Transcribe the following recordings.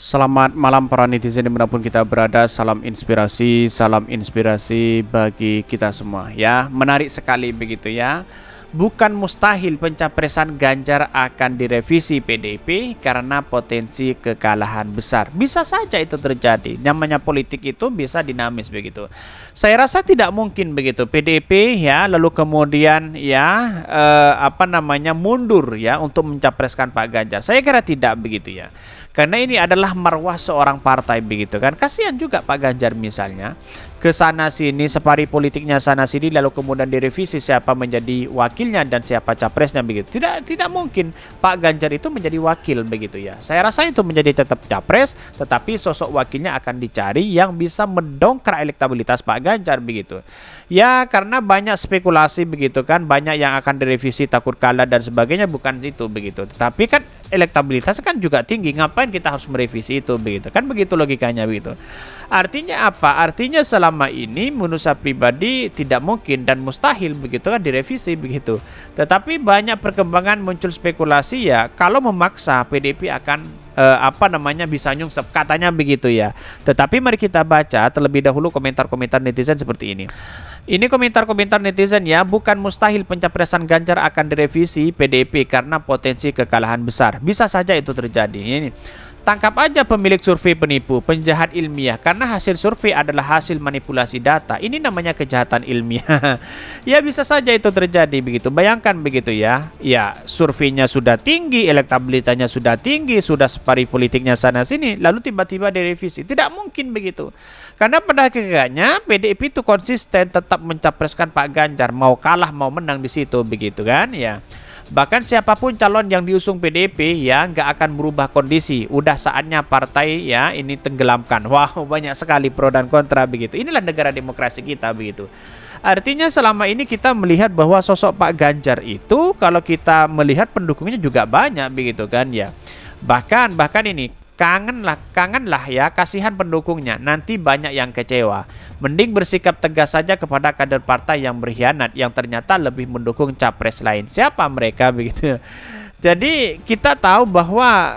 Selamat malam para netizen dimanapun kita berada. Salam inspirasi bagi kita semua ya. Menarik sekali begitu ya. Bukan mustahil pencapresan Ganjar akan direvisi PDIP karena potensi kekalahan besar. Bisa saja itu terjadi. Namanya politik itu bisa dinamis begitu. Saya rasa tidak mungkin begitu. PDIP ya lalu kemudian ya mundur ya untuk mencapreskan Pak Ganjar. Saya kira tidak begitu ya. Karena ini adalah marwah seorang partai begitu kan. Kasihan juga Pak Ganjar misalnya ke sana sini separi politiknya sana sini lalu kemudian direvisi siapa menjadi wakilnya dan siapa capresnya begitu. Tidak mungkin Pak Ganjar itu menjadi wakil begitu ya. Saya rasa itu menjadi tetap capres tetapi sosok wakilnya akan dicari yang bisa mendongkrak elektabilitas Pak Ganjar begitu. Ya karena banyak spekulasi begitu kan, banyak yang akan direvisi takut kalah dan sebagainya, bukan itu begitu. Tetapi kan elektabilitasnya kan juga tinggi, ngapain kita harus merevisi itu begitu kan, begitu logikanya begitu. Artinya apa? Artinya selama ini menurut saya pribadi tidak mungkin dan mustahil begitu kan direvisi begitu. Tetapi banyak perkembangan muncul spekulasi ya kalau memaksa PDIP akan bisa nyungsep katanya begitu ya. Tetapi mari kita baca terlebih dahulu komentar-komentar netizen seperti ini. Ini komentar-komentar netizen ya, bukan mustahil pencapresan Ganjar akan direvisi PDIP karena potensi kekalahan besar. Bisa saja itu terjadi. Ini tangkap aja pemilik survei penipu, penjahat ilmiah, karena hasil survei adalah hasil manipulasi data. Ini namanya kejahatan ilmiah. Ya bisa saja itu terjadi begitu. Bayangkan begitu ya. Ya surveinya sudah tinggi, elektabilitasnya sudah tinggi, sudah separi politiknya sana sini, lalu tiba-tiba direvisi. Tidak mungkin begitu. Karena pada hakikatnya PDIP itu konsisten tetap mencapreskan Pak Ganjar, mau kalah mau menang di situ begitu kan ya. Bahkan siapapun calon yang diusung PDIP ya nggak akan merubah kondisi. Udah saatnya partai ya ini tenggelamkan. Wow, banyak sekali pro dan kontra begitu. Inilah negara demokrasi kita begitu. Artinya selama ini kita melihat bahwa sosok Pak Ganjar itu kalau kita melihat pendukungnya juga banyak begitu kan ya. Bahkan ini kangenlah ya, kasihan pendukungnya, nanti banyak yang kecewa. Mending bersikap tegas saja kepada kader partai yang berkhianat, yang ternyata lebih mendukung capres lain. Siapa mereka begitu? Jadi kita tahu bahwa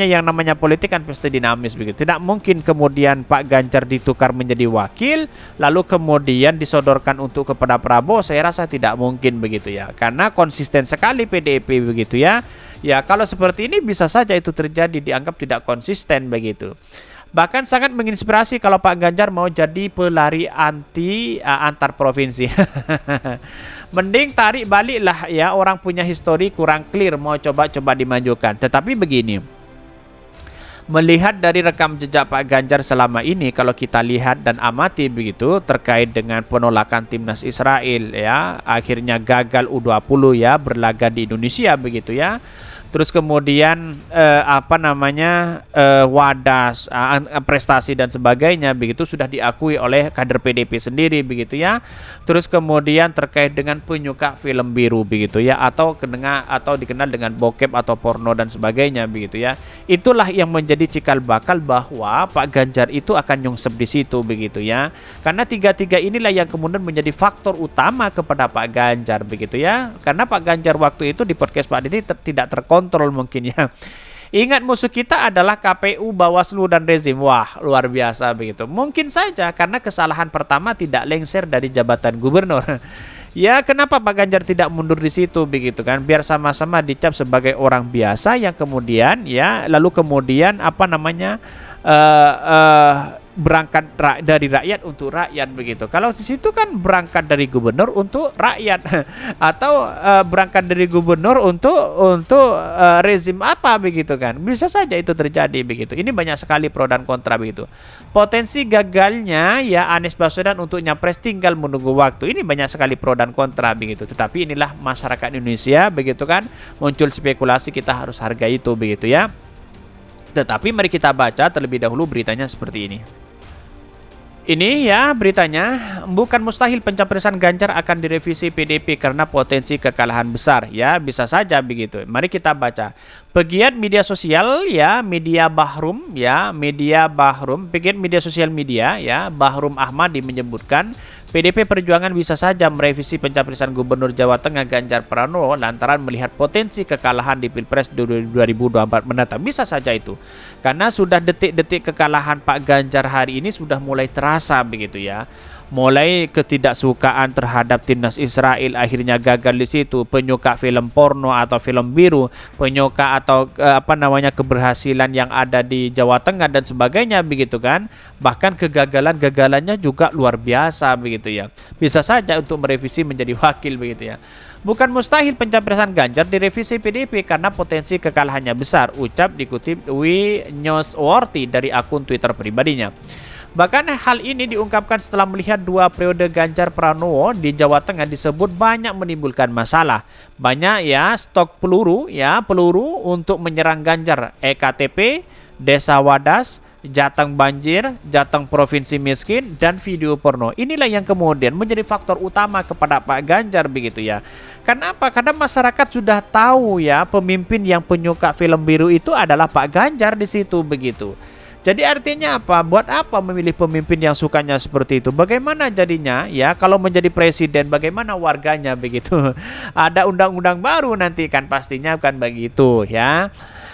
yang namanya politik kan pasti dinamis begitu. Tidak mungkin kemudian Pak Ganjar ditukar menjadi wakil lalu kemudian disodorkan untuk kepada Prabowo. Saya rasa tidak mungkin begitu ya. Karena konsisten sekali PDIP begitu ya. Ya kalau seperti ini bisa saja itu terjadi, dianggap tidak konsisten begitu. Bahkan sangat menginspirasi kalau Pak Ganjar mau jadi pelari antar provinsi. Mending tarik balik lah ya, orang punya histori kurang clear mau coba-coba dimajukan. Tetapi begini, melihat dari rekam jejak Pak Ganjar selama ini, kalau kita lihat dan amati begitu terkait dengan penolakan timnas Israel ya, akhirnya gagal U20 ya berlaga di Indonesia begitu ya. Terus kemudian wadas prestasi dan sebagainya begitu sudah diakui oleh kader PDIP sendiri begitu ya. Terus kemudian terkait dengan penyuka film biru begitu ya, atau dikenal dengan bokep atau porno dan sebagainya begitu ya. Itulah yang menjadi cikal bakal bahwa Pak Ganjar itu akan nyungsep di situ begitu ya. Karena tiga inilah yang kemudian menjadi faktor utama kepada Pak Ganjar begitu ya. Karena Pak Ganjar waktu itu di podcast Pak Didi tidak terkontrol mungkin ya. Ingat musuh kita adalah KPU, Bawaslu dan rezim. Wah, luar biasa begitu. Mungkin saja karena kesalahan pertama tidak lengser dari jabatan gubernur. Ya, kenapa Pak Ganjar tidak mundur di situ begitu kan? Biar sama-sama dicap sebagai orang biasa yang kemudian ya lalu kemudian berangkat dari rakyat untuk rakyat begitu. Kalau di situ kan berangkat dari gubernur untuk rakyat atau berangkat dari gubernur untuk rezim apa begitu kan. Bisa saja itu terjadi begitu. Ini banyak sekali pro dan kontra begitu. Potensi gagalnya ya Anies Baswedan untuk nyapres tinggal menunggu waktu. Ini banyak sekali pro dan kontra begitu. Tetapi inilah masyarakat Indonesia begitu kan. Muncul spekulasi, kita harus hargai itu begitu ya. Tetapi mari kita baca terlebih dahulu beritanya seperti ini. Ini ya beritanya, bukan mustahil pencapresan Ganjar akan direvisi PDIP karena potensi kekalahan besar. Ya bisa saja begitu. Mari kita baca. Pegiat media sosial ya, media Bahrum ya, media Bahrum, pegiat media sosial media ya, Bahrum Ahmadi menyebutkan PDP Perjuangan bisa saja merevisi pencapresan Gubernur Jawa Tengah Ganjar Pranowo lantaran melihat potensi kekalahan di Pilpres 2024 mendatang. Bisa saja itu. Karena sudah detik-detik kekalahan Pak Ganjar hari ini sudah mulai terasa begitu ya. Mulai ketidaksukaan terhadap timnas Israel akhirnya gagal di situ, penyuka film porno atau film biru, penyuka atau keberhasilan yang ada di Jawa Tengah dan sebagainya begitu kan. Bahkan kegagalan-gagalannya juga luar biasa begitu ya. Bisa saja untuk merevisi menjadi wakil begitu ya. Bukan mustahil pencapresan Ganjar direvisi PDIP karena potensi kekalahannya besar, ucap dikutip Wi Newsworthy dari akun Twitter pribadinya. Bahkan hal ini diungkapkan setelah melihat 2 periode Ganjar Pranowo di Jawa Tengah disebut banyak menimbulkan masalah. Banyak ya stok peluru untuk menyerang Ganjar, EKTP, Desa Wadas, Jateng banjir, Jateng provinsi miskin, dan video porno. Inilah yang kemudian menjadi faktor utama kepada Pak Ganjar begitu ya. Kenapa? Karena masyarakat sudah tahu ya pemimpin yang penyuka film biru itu adalah Pak Ganjar di situ begitu. Jadi artinya apa? Buat apa memilih pemimpin yang sukanya seperti itu? Bagaimana jadinya ya kalau menjadi presiden? Bagaimana warganya begitu? Ada undang-undang baru nanti kan pastinya kan begitu ya.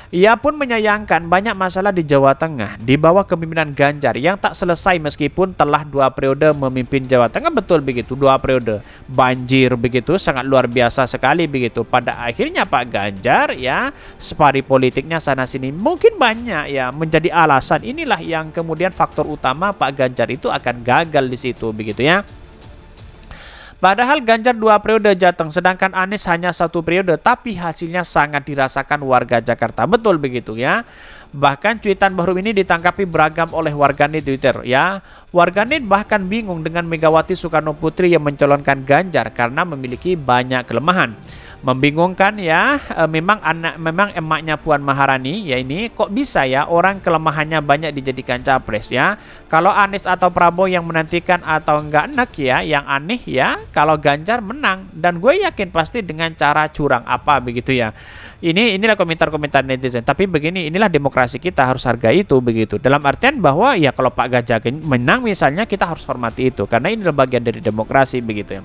Ia pun menyayangkan banyak masalah di Jawa Tengah di bawah kepemimpinan Ganjar yang tak selesai meskipun telah 2 periode memimpin Jawa Tengah. Betul begitu, 2 periode banjir begitu sangat luar biasa sekali begitu. Pada akhirnya Pak Ganjar ya safari politiknya sana sini mungkin banyak ya menjadi alasan. Inilah yang kemudian faktor utama Pak Ganjar itu akan gagal di situ begitu ya. Padahal Ganjar 2 periode Jateng, sedangkan Anies hanya 1 periode, tapi hasilnya sangat dirasakan warga Jakarta. Betul begitu ya. Bahkan cuitan Bahrum ini ditangkapi beragam oleh warganet Twitter ya. Warganet bahkan bingung dengan Megawati Soekarno Putri yang mencalonkan Ganjar karena memiliki banyak kelemahan. Membingungkan ya, memang emaknya Puan Maharani ya ini kok bisa ya orang kelemahannya banyak dijadikan capres ya. Kalau Anies atau Prabowo yang menantikan atau enggak enak ya, yang aneh ya kalau Ganjar menang, dan gue yakin pasti dengan cara curang apa begitu ya. Inilah komentar-komentar netizen. Tapi begini, inilah demokrasi, kita harus hargai itu begitu. Dalam artian bahwa ya kalau Pak Ganjar menang misalnya kita harus hormati itu karena ini adalah bagian dari demokrasi begitu ya.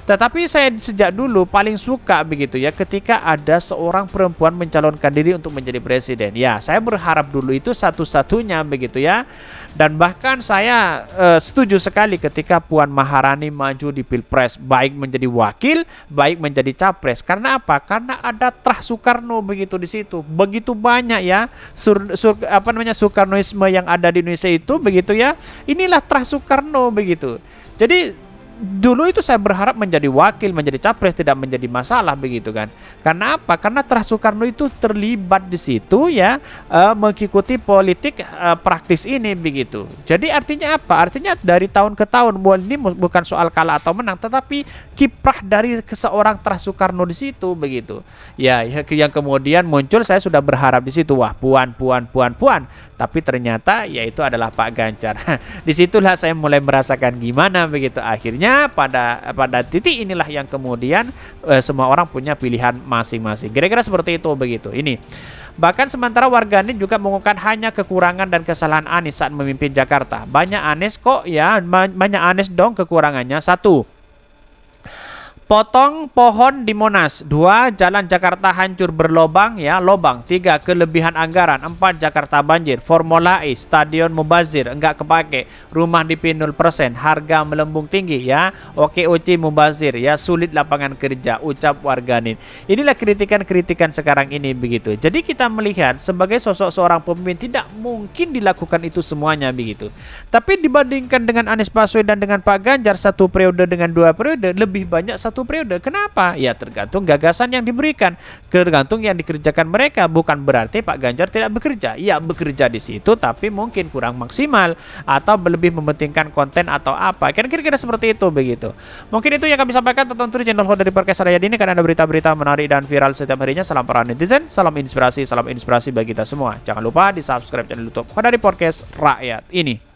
Tetapi saya sejak dulu paling suka begitu ya ketika ada seorang perempuan mencalonkan diri untuk menjadi presiden. Ya, saya berharap dulu itu satu-satunya begitu ya. Dan bahkan saya setuju sekali ketika Puan Maharani maju di Pilpres, baik menjadi wakil, baik menjadi capres. Karena apa? Karena ada Trah Soekarno begitu di situ. Begitu banyak ya Soekarnoisme yang ada di Indonesia itu begitu ya. Inilah Trah Soekarno begitu. Jadi dulu itu saya berharap menjadi wakil, menjadi capres tidak menjadi masalah begitu kan. Karena apa? Karena Trah Soekarno itu terlibat di situ ya, mengikuti politik praktis ini begitu. Jadi artinya apa? Artinya dari tahun ke tahun ini bukan soal kalah atau menang, tetapi kiprah dari seorang Trah Soekarno di situ begitu. Ya, yang kemudian muncul saya sudah berharap di situ, wah Puan. Tapi ternyata yaitu adalah Pak Ganjar. Disitulah saya mulai merasakan gimana begitu. Akhirnya pada titik inilah yang kemudian semua orang punya pilihan masing-masing. Kira-kira seperti itu begitu. Ini bahkan sementara warganet juga mengungkapkan hanya kekurangan dan kesalahan Anies saat memimpin Jakarta. Banyak Anies kok ya, banyak Anies dong kekurangannya. 1. Potong pohon di Monas. 2. Jalan Jakarta hancur berlobang ya, lobang. 3. Kelebihan anggaran. 4. Jakarta banjir. Formula E, stadion mubazir, enggak kepake. Rumah DP 0%, harga melembung tinggi ya. OKOC mubazir ya, sulit lapangan kerja, ucap warganet. Inilah kritikan-kritikan sekarang ini begitu. Jadi kita melihat sebagai sosok seorang pemimpin tidak mungkin dilakukan itu semuanya begitu. Tapi dibandingkan dengan Anies Baswedan dengan Pak Ganjar 1 periode dengan 2 periode, lebih banyak 1 periode. Kenapa? Ya tergantung gagasan yang diberikan, tergantung yang dikerjakan mereka. Bukan berarti Pak Ganjar tidak bekerja. Ya bekerja di situ, tapi mungkin kurang maksimal atau lebih mementingkan konten atau apa. Kira-kira seperti itu begitu. Mungkin itu yang kami sampaikan tentang channel Hoda dari Podcast Rakyat ini, karena ada berita-berita menarik dan viral setiap harinya. Salam para netizen, salam inspirasi bagi kita semua. Jangan lupa di subscribe channel YouTube Hoda dari Podcast Rakyat ini.